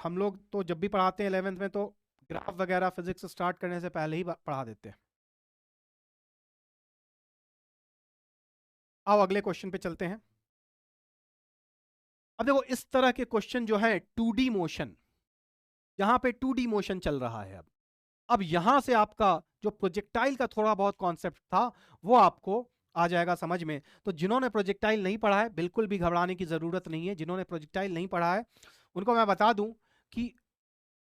हम लोग तो जब भी पढ़ाते हैं 11th में तो ग्राफ वगैरह फिजिक्स स्टार्ट करने से पहले ही पढ़ा देते हैं। आओ अगले क्वेश्चन पे चलते हैं। अब देखो इस तरह के क्वेश्चन जो है 2D मोशन, यहां पे 2D मोशन चल रहा है। अब यहां से आपका जो प्रोजेक्टाइल का थोड़ा बहुत कॉन्सेप्ट था वो आपको आ जाएगा समझ में। तो जिन्होंने प्रोजेक्टाइल नहीं पढ़ा है बिल्कुल भी घबराने की जरूरत नहीं है। जिन्होंने प्रोजेक्टाइल नहीं पढ़ा है उनको मैं बता दूं कि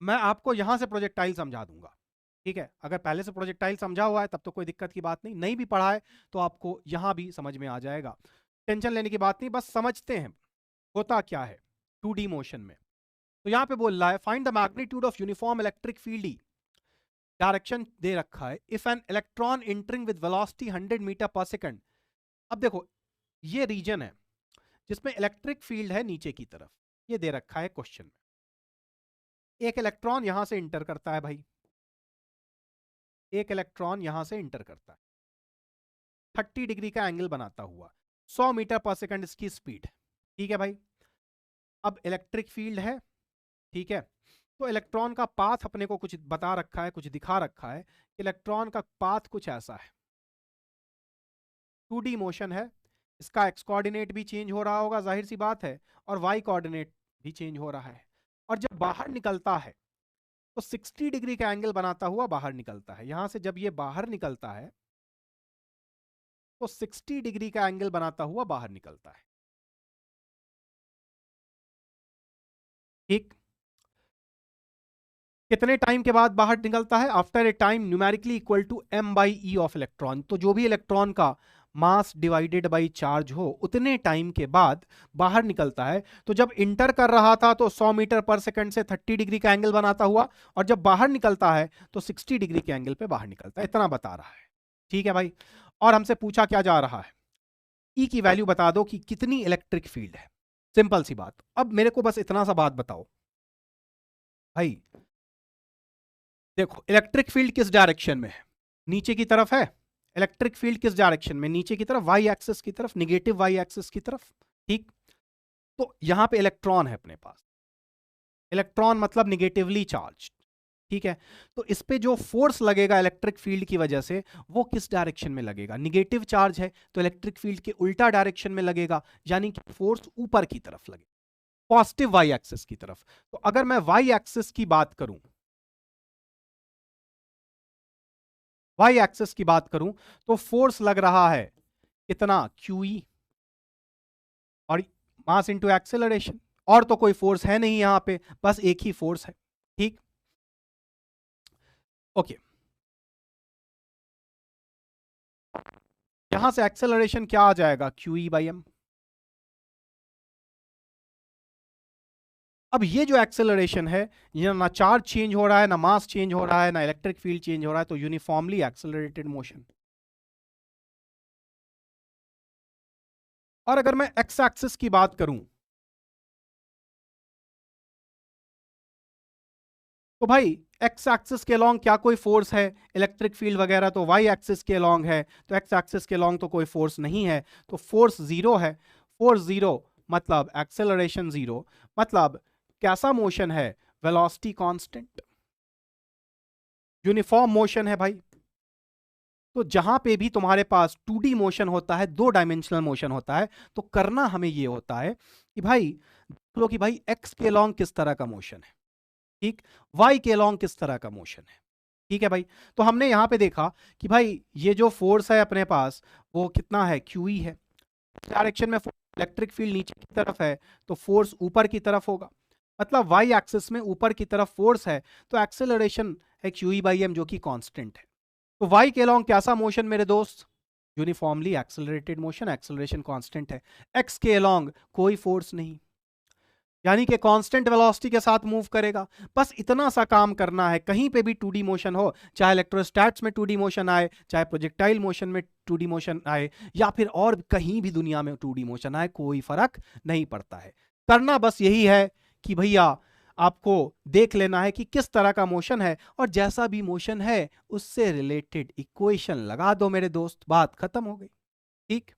मैं आपको यहां से प्रोजेक्टाइल समझा दूंगा, ठीक है। अगर पहले से प्रोजेक्टाइल समझा हुआ है तब तो कोई दिक्कत की बात नहीं, नहीं भी पढ़ा है तो आपको यहां भी समझ में आ जाएगा। टेंशन लेने की बात नहीं, बस समझते हैं होता क्या है 2D मोशन में। तो यहां पे बोल रहा है find the magnitude of uniform electric field E, direction दे रखा है, if an electron entering with velocity 100 metre per second. अब देखो ये रीजन है जिसमें इलेक्ट्रिक फील्ड है नीचे की तरफ, ये दे रखा है क्वेश्चन में। एक इलेक्ट्रॉन यहां से इंटर करता है भाई, एक इलेक्ट्रॉन यहां से इंटर करता है 30 डिग्री का एंगल बनाता हुआ, 100 मीटर पर सेकंड इसकी स्पीड, ठीक है भाई। अब इलेक्ट्रिक फील्ड है, ठीक है। तो इलेक्ट्रॉन का पाथ अपने को कुछ बता रखा है, कुछ दिखा रखा है। इलेक्ट्रॉन का पाथ कुछ ऐसा है, 2D मोशन है, इसका एक्स कोऑर्डिनेट भी चेंज हो रहा होगा जाहिर सी बात है, और वाई कोऑर्डिनेट भी चेंज हो रहा है। और जब बाहर निकलता है तो 60 डिग्री का एंगल बनाता हुआ बाहर निकलता है। यहां से जब ये बाहर निकलता है तो 60 डिग्री का एंगल बनाता हुआ बाहर निकलता है, ठीक। कितने टाइम के बाद बाहर निकलता है? After a time numerically equal to m/e of electron. तो जो भी इलेक्ट्रॉन का मास डिवाइडेड बाई चार्ज हो उतने टाइम के बाद बाहर निकलता है। तो जब इंटर कर रहा था तो 100 मीटर पर सेकंड से 30 डिग्री का एंगल बनाता हुआ, और जब बाहर निकलता है तो 60 डिग्री के एंगल पे बाहर निकलता है। इतना बता रहा है, ठीक है भाई। और हमसे पूछा क्या जा रहा है, ई की वैल्यू बता दो कि कितनी इलेक्ट्रिक फील्ड है। सिंपल सी बात। अब मेरे को बस इतना सा बात बताओ भाई, देखो इलेक्ट्रिक फील्ड किस डायरेक्शन में है? नीचे की तरफ है। इलेक्ट्रिक फील्ड किस डायरेक्शन में? नीचे की तरफ, वाई एक्सिस की तरफ, निगेटिव वाई एक्सिस की तरफ, ठीक। तो यहां पे इलेक्ट्रॉन है अपने पास, इलेक्ट्रॉन मतलब निगेटिवली चार्ज, ठीक है। तो इस पे जो फोर्स लगेगा इलेक्ट्रिक फील्ड की वजह से वो किस डायरेक्शन में लगेगा? निगेटिव चार्ज है तो इलेक्ट्रिक फील्ड के उल्टा डायरेक्शन में लगेगा, यानी कि फोर्स ऊपर की तरफ लगेगा, पॉजिटिव वाई एक्सिस की तरफ। तो अगर मैं वाई एक्सिस की बात करूं, वाई एक्सिस की बात करूं तो फोर्स लग रहा है कितना? QE, और मास इंटू एक्सेलरेशन। और तो कोई फोर्स है नहीं यहां पे, बस एक ही फोर्स है, ठीक। ओके, यहां से एक्सेलरेशन क्या आ जाएगा? QE/m। अब ये जो एक्सेलरेशन है, ये ना चार्ज चेंज हो रहा है, ना मास चेंज हो रहा है, ना इलेक्ट्रिक फील्ड चेंज हो रहा है, तो यूनिफॉर्मली एक्सेलरेटेड मोशन। और अगर मैं एक्स एक्सिस की बात करूं तो भाई एक्स एक्सिस के अलोंग क्या कोई फोर्स है? इलेक्ट्रिक फील्ड वगैरह तो वाई एक्सिस के अलोंग है, तो एक्स एक्सिस के अलोंग तो कोई फोर्स नहीं है, तो फोर्स जीरो है। फोर्स जीरो मतलब एक्सेलरेशन जीरो, मतलब कैसा मोशन है? वेलोसिटी कांस्टेंट, यूनिफॉर्म मोशन है भाई। तो जहां पे भी तुम्हारे पास 2D मोशन होता है, 2 डायमेंशनल मोशन होता है, तो करना हमें ये होता है कि भाई देख लो कि भाई एक्स के अलोंग किस तरह का मोशन है, ठीक। वाई के अलोंग किस तरह का मोशन है, ठीक है भाई। तो हमने यहां पे देखा कि भाई ये जो फोर्स है अपने पास वो कितना है? QE है। डायरेक्शन में इलेक्ट्रिक फील्ड नीचे की तरफ है तो फोर्स ऊपर की तरफ होगा, मतलब वाई एक्सिस में ऊपर की तरफ फोर्स है, तो एक्सेलरेशन है QE/m जो कि कांस्टेंट है। तो वाई के अलोंग कैसा मोशन मेरे दोस्त? Uniformly accelerated motion, acceleration constant है। एक्स के अलोंग कोई फोर्स नहीं, यानी कि कांस्टेंट वेलोसिटी के साथ मूव करेगा। बस इतना सा काम करना है, कहीं पे भी 2D मोशन हो, चाहे इलेक्ट्रोस्टैट्स में 2D मोशन आए, चाहे प्रोजेक्टाइल मोशन में 2D मोशन आए, या फिर और कहीं भी दुनिया में 2D मोशन आए, कोई फर्क नहीं पड़ता है। करना बस यही है कि भैया आपको देख लेना है कि किस तरह का मोशन है, और जैसा भी मोशन है उससे रिलेटेड इक्वेशन लगा दो मेरे दोस्त, बात खत्म हो गई, ठीक।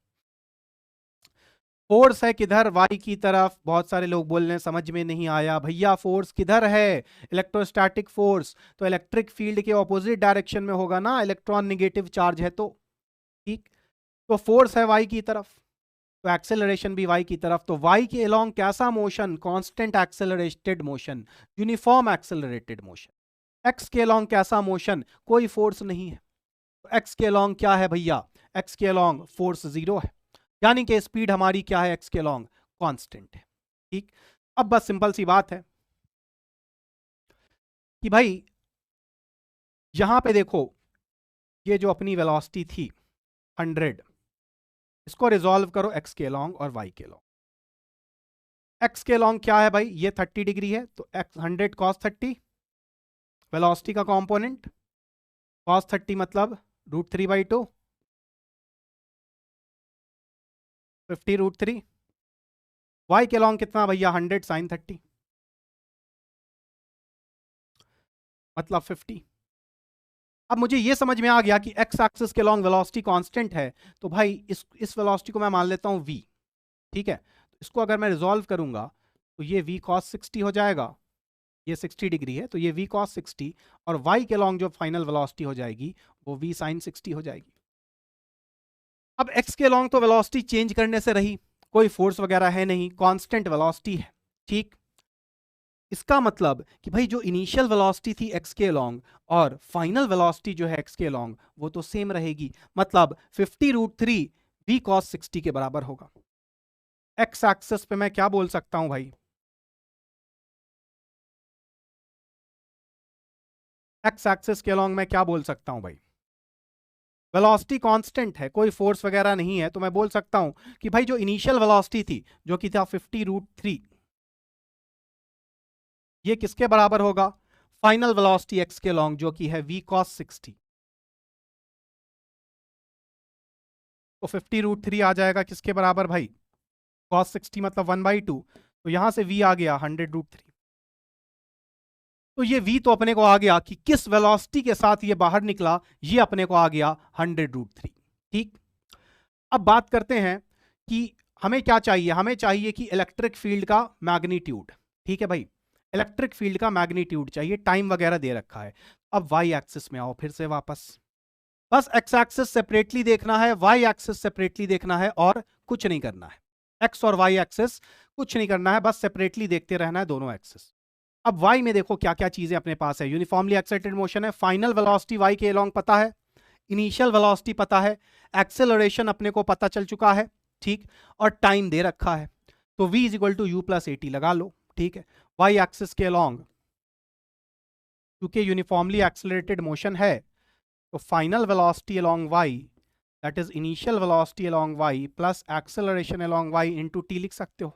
फोर्स है किधर, वाई की तरफ। बहुत सारे लोग बोल रहे हैं समझ में नहीं आया भैया, फोर्स किधर है, इलेक्ट्रोस्टैटिक फोर्स तो इलेक्ट्रिक फील्ड के ऑपोजिट डायरेक्शन में होगा ना, इलेक्ट्रॉन निगेटिव चार्ज है तो। ठीक, तो फोर्स है वाई की तरफ, तो एक्सेलरेशन भी वाई की तरफ। तो वाई के अलोंग कैसा motion, constant accelerated motion, uniform accelerated motion. X के अलोंग कैसा मोशन, कोई फोर्स नहीं है, तो एक्स के अलोंग क्या है भैया, एक्स के अलोंग फोर्स 0 है, यानी कि स्पीड हमारी क्या है एक्स के अलोंग, कांस्टेंट है। ठीक, अब बस सिंपल सी बात है कि भाई यहां पे देखो, ये जो अपनी वेलोसिटी थी 100, इसको रिजॉल्व करो एक्स के अलोंग और वाई के अलोंग। एक्स के अलोंग क्या है भाई, ये 30 डिग्री है, तो एक्स 100 cos 30, वेलोसिटी का कंपोनेंट cos 30 मतलब √3/2, 50 √3। वाई के अलोंग कितना भैया, 100 sin 30 मतलब 50। अब मुझे ये समझ में आ गया कि एक्स एक्सिस के लॉन्ग वेलोसिटी कांस्टेंट है, तो भाई इस वेलोसिटी को मैं मान लेता हूं v। ठीक है, इसको अगर मैं रिजॉल्व करूंगा तो ये v cos 60 हो जाएगा, ये 60 डिग्री है तो ये v cos 60, और y के लॉन्ग जो फाइनल वेलोसिटी हो जाएगी वो v sin 60 हो जाएगी। अब x के लॉन्ग तो वेलोसिटी चेंज करने से रही, कोई फोर्स वगैरह है नहीं, कांस्टेंट वेलोसिटी है। ठीक, इसका मतलब कि भाई जो इनिशियल वेलोसिटी थी x के अलोंग और फाइनल वेलोसिटी जो है x के अलोंग वो तो सेम रहेगी, मतलब 50 √3 v cos 60 के बराबर होगा। x एक्सिस पे मैं क्या बोल सकता हूं भाई, x एक्सिस के अलोंग मैं क्या बोल सकता हूं भाई, वेलोसिटी कांस्टेंट है, कोई फोर्स वगैरह नहीं है, तो मैं बोल सकता हूं कि भाई जो इनिशियल वेलोसिटी थी जो कि था 50 √3, ये किसके बराबर होगा, फाइनल वेलोसिटी x के अलोंग जो कि है v cos 60। तो 50 √3 आ जाएगा किसके बराबर भाई, cos 60 मतलब 1/2, तो यहां से v आ गया 100 √3। तो ये v तो अपने को आ गया कि किस वेलोसिटी के साथ ये बाहर निकला, ये अपने को आ गया 100 √3। ठीक, अब बात करते हैं कि हमें क्या चाहिए, हमें चाहिए कि इलेक्ट्रिक फील्ड का मैग्नीट्यूड। ठीक है भाई, इलेक्ट्रिक फील्ड का मैग्नीट्यूड चाहिए, टाइम वगैरह दे रखा है। अब वाई एक्सिस में आओ फिर से वापस, बस एक्स एक्सिस सेपरेटली देखना है, वाई एक्सिस सेपरेटली देखना है, और कुछ नहीं करना है। एक्स और वाई एक्सिस कुछ नहीं करना है, बस सेपरेटली देखते रहना है दोनों एक्सिस। अब वाई में देखो क्या क्या चीजें अपने पास है, यूनिफॉर्मली एक्साइटेड मोशन है, फाइनल वेलोसिटी वाई के अलोंग पता है, इनिशियल वेलोसिटी पता है, एक्सेलरेशन अपने को पता चल चुका है। ठीक, और टाइम दे रखा है, तो v = u + at लगा लो। ठीक है, वाई एक्सिस के अलोंग क्योंकि यूनिफॉर्मली एक्सेलरेटेड मोशन है, तो final velocity along y, that is initial velocity along y plus acceleration along y into t लिख सकते हो।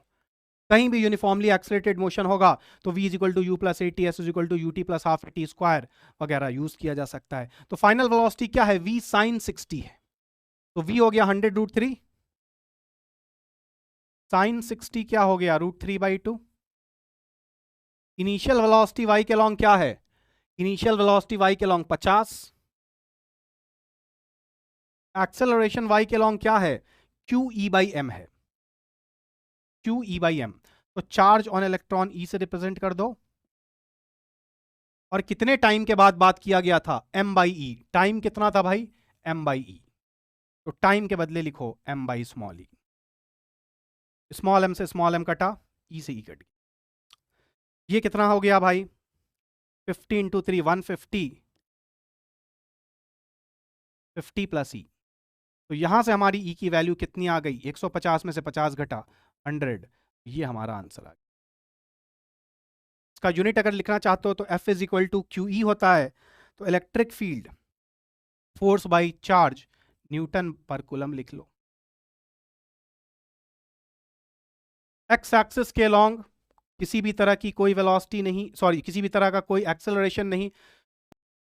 कहीं भी यूनिफॉर्मली एक्सेलरेटेड मोशन होगा तो v = u + at, s = ut + ½ at square वगैरह यूज किया जा सकता है। तो फाइनल वेलोसिटी क्या है, v sin 60 है, तो v हो गया 100 √3, sin 60 क्या हो गया √3/2। इनिशियल वेलोसिटी y के अलोंग क्या है, इनिशियल वेलोसिटी y के अलोंग 50, एक्सेलरेशन y के अलोंग क्या है, QE/m है, QE/m। तो चार्ज ऑन इलेक्ट्रॉन E से रिप्रेजेंट कर दो, और कितने टाइम के बाद बात किया गया था, m/e, टाइम कितना था भाई, m/e, तो टाइम के बदले लिखो m/स्मॉल e, स्मॉल m से स्मॉल m कटा, e से e कट गया। ये कितना हो गया भाई, 50 × 3 150, 50 + e, तो यहां से हमारी e की वैल्यू कितनी आ गई, 150 में से 50 घटा 100, ये हमारा आंसर आ गया। इसका यूनिट अगर लिखना चाहते हो तो F = QE होता है, तो electric field force by charge Newton पर कूलम लिख लो। एक्स एक्सिस के अलोंग किसी भी तरह की कोई वेलोसिटी नहीं, सॉरी किसी भी तरह का कोई एक्सेलरेशन नहीं,